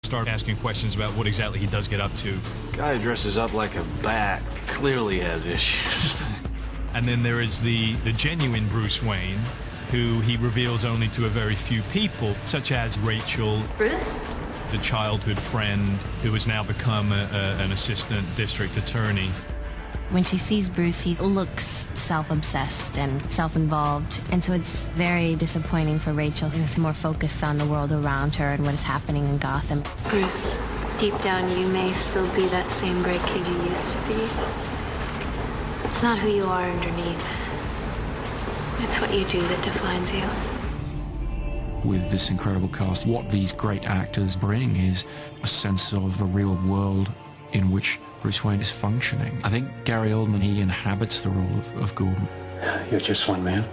start asking questions about what exactly he does get up to. Guy dresses up like a bat. Clearly has issues. And then there is the genuine Bruce Wayne, who he reveals only to a very few people, such as Rachel. Bruce? The childhood friend who has now become an assistant district attorney. When she sees Bruce, he looks self-obsessed and self-involved, and so it's very disappointing for Rachel, who's more focused on the world around her and what is happening in Gotham. Bruce, deep down you may still be that same bright kid you used to be. It's not who you are underneath. It's what you do that defines you. With this incredible cast, what these great actors bring is a sense of the real world in which Bruce Wayne is functioning. I think Gary Oldman, he inhabits the role of Gordon. You're just one man.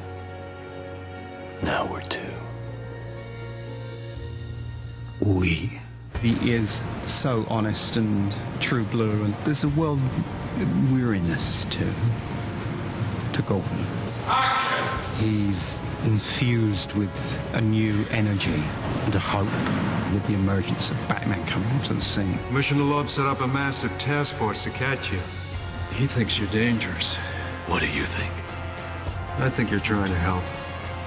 Now we're two. We. He is so honest and true blue, and there's a world weariness to Gordon. Action! He's infused with a new energy and a hope with the emergence of Batman coming onto the scene. Commissioner Loeb set up a massive task force to catch you. He thinks you're dangerous. What do you think? I think you're trying to help.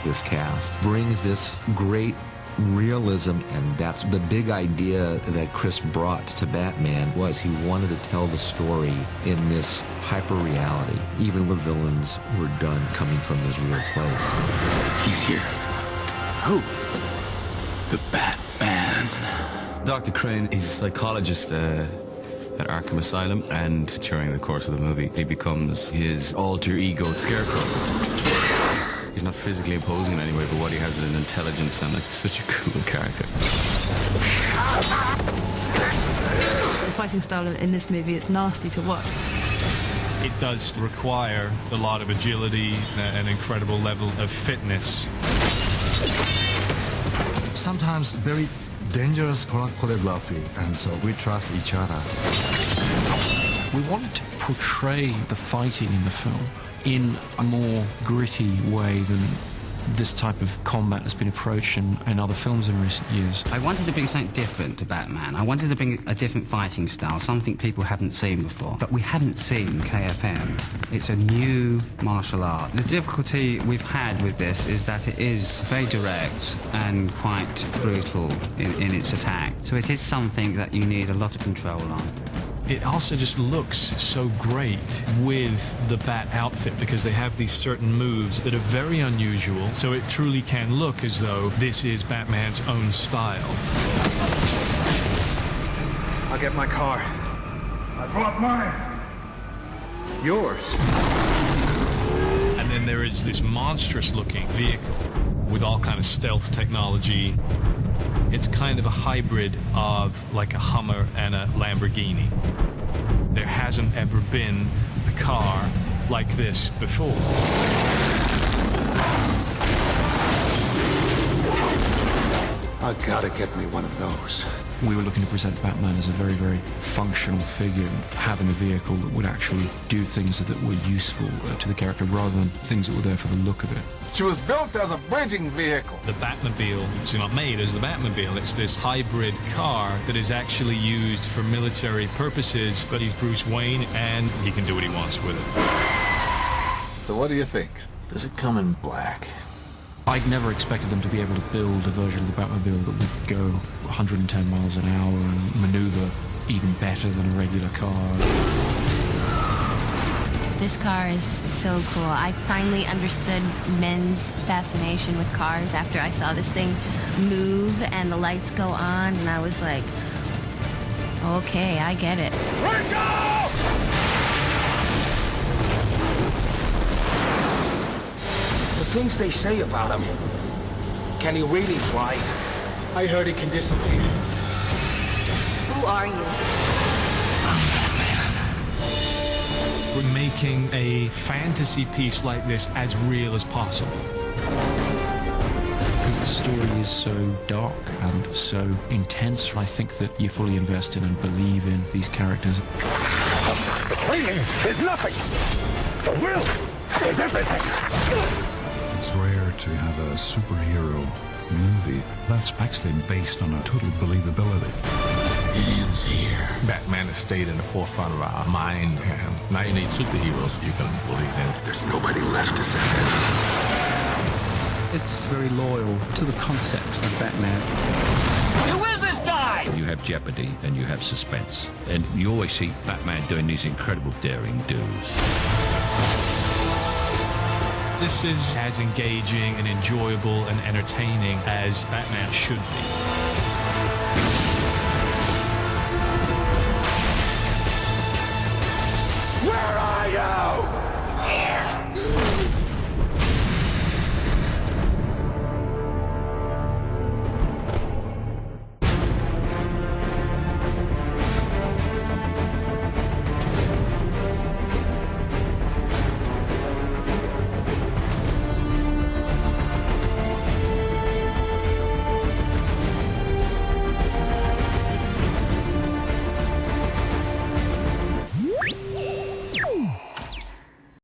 This cast brings this great realism, and that's the big idea that Chris brought to Batman, was he wanted to tell the story in this hyper-reality. Even the villains were done coming from this real place. He's here. Who? The Batman. Dr. Crane is a psychologist at Arkham Asylum, and during the course of the movie, he becomes his alter ego, Scarecrow. He's not physically imposing in any way, but what he has is an intelligence, and that's such a cool character. The fighting style in this movie is nasty to watch. It does require a lot of agility, an incredible level of fitness. Sometimes very dangerous choreography, and so we trust each other. We wanted to portray the fighting in the film in a more gritty way than this type of combat has been approached in other films in recent years. I wanted to bring something different to Batman. I wanted to bring a different fighting style, something people haven't seen before. But we hadn't seen KFM. It's a new martial art. The difficulty we've had with this is that it is very direct and quite brutal in its attack. So it is something that you need a lot of control on. It also just looks so great with the Bat outfit, because they have these certain moves that are very unusual, so it truly can look as though this is Batman's own style. I'll get my car. I brought mine. Yours. And then there is this monstrous-looking vehicle with all kind of stealth technology. It's kind of a hybrid of like a Hummer and a Lamborghini. There hasn't ever been a car like this before. I gotta get me one of those. We were looking to present Batman as a very, very functional figure, having a vehicle that would actually do things that were useful to the character rather than things that were there for the look of it. She was built as a bridging vehicle. The Batmobile is not made as the Batmobile. It's this hybrid car that is actually used for military purposes, but he's Bruce Wayne and he can do what he wants with it. So what do you think? Does it come in black? I'd never expected them to be able to build a version of the Batmobile that would go 110 miles an hour and maneuver even better than a regular car. This car is so cool. I finally understood men's fascination with cars after I saw this thing move and the lights go on, and I was like, okay, I get it. The things they say about him. Can he really fly? I heard he can disappear. Who are you? We're making a fantasy piece like this as real as possible. Because the story is so dark and so intense, I think that you fully invest in and believe in these characters. The training is nothing. The will is everything. It's rare to have a superhero movie that's actually based on a total believability. Batman has stayed in the forefront of our mind, and now you need superheroes you can believe in. There's nobody left to second. It's very loyal to the concept of Batman. Who is this guy? You have jeopardy and you have suspense. And you always see Batman doing these incredible daring do's. This is as engaging and enjoyable and entertaining as Batman should be.